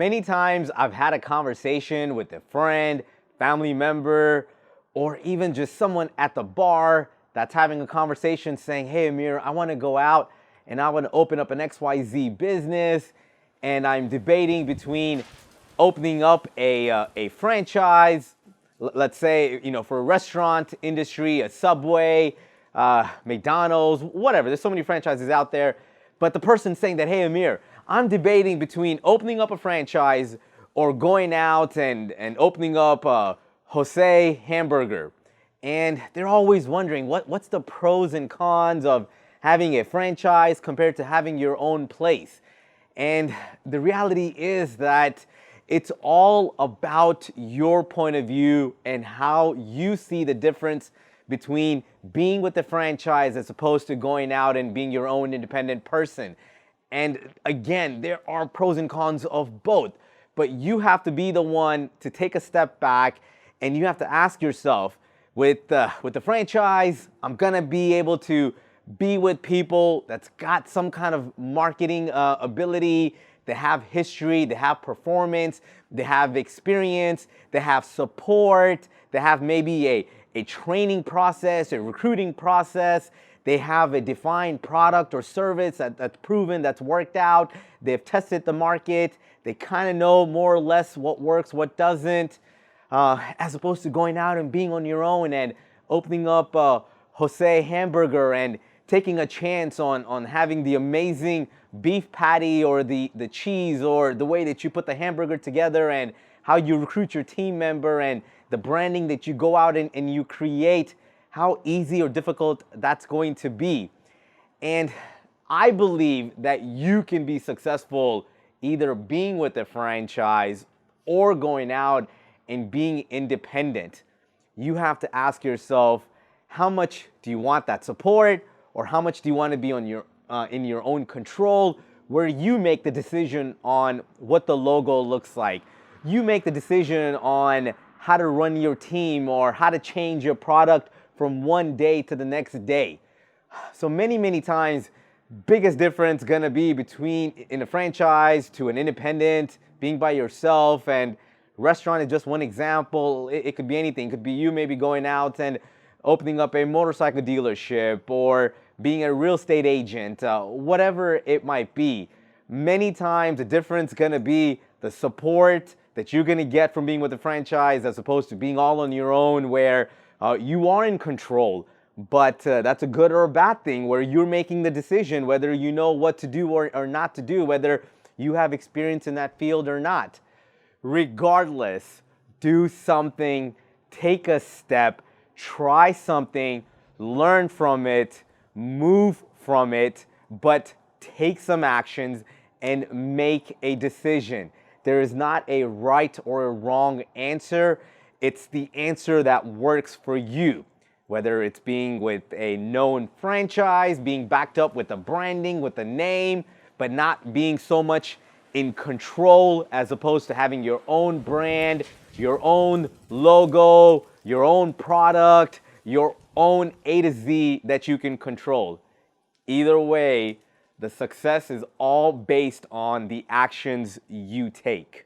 Many times I've had a conversation with a friend, family member, or even just someone at the bar that's having a conversation saying, hey, Amir, I want to go out and I want to open up an XYZ business. And I'm debating between opening up a franchise, let's say, for a restaurant industry, a Subway, McDonald's, whatever. There's so many franchises out there. But the person saying that, hey, Amir, I'm debating between opening up a franchise or going out and opening up a Jose hamburger. And they're always wondering, what's the pros and cons of having a franchise compared to having your own place? And the reality is that it's all about your point of view and how you see the difference between being with the franchise as opposed to going out and being your own independent person. And again, there are pros and cons of both, but you have to be the one to take a step back and you have to ask yourself, with the franchise, I'm gonna be able to be with people that's got some kind of marketing ability. They have history, they have performance, they have experience, they have support, they have maybe a training process, a recruiting process. They have a defined product or service that's proven, that's worked out. They've tested the market. They kind of know more or less what works, what doesn't, as opposed to going out and being on your own and opening up Jose hamburger and taking a chance on having the amazing beef patty or the cheese or the way that you put the hamburger together and how you recruit your team member and the branding that you go out and you create, how easy or difficult that's going to be. And I believe that you can be successful either being with a franchise or going out and being independent. You have to ask yourself, how much do you want that support, or how much do you want to be on your in your own control, where you make the decision on what the logo looks like. You make the decision on how to run your team or how to change your product from one day to the next day. So many times, biggest difference gonna be between in a franchise to an independent, being by yourself. And restaurant is just one example. It could be anything. It could be you maybe going out and opening up a motorcycle dealership or being a real estate agent, whatever it might be. Many times the difference gonna be the support that you're gonna get from being with a franchise as opposed to being all on your own, where you are in control. But that's a good or a bad thing, where you're making the decision whether you know what to do or not to do, whether you have experience in that field or not. Regardless, do something, take a step, try something, learn from it, move from it, but take some actions and make a decision. There is not a right or a wrong answer. It's the answer that works for you. Whether it's being with a known franchise, being backed up with the branding, with the name, but not being so much in control as opposed to having your own brand, your own logo, your own product, your own A to Z that you can control. Either way, the success is all based on the actions you take.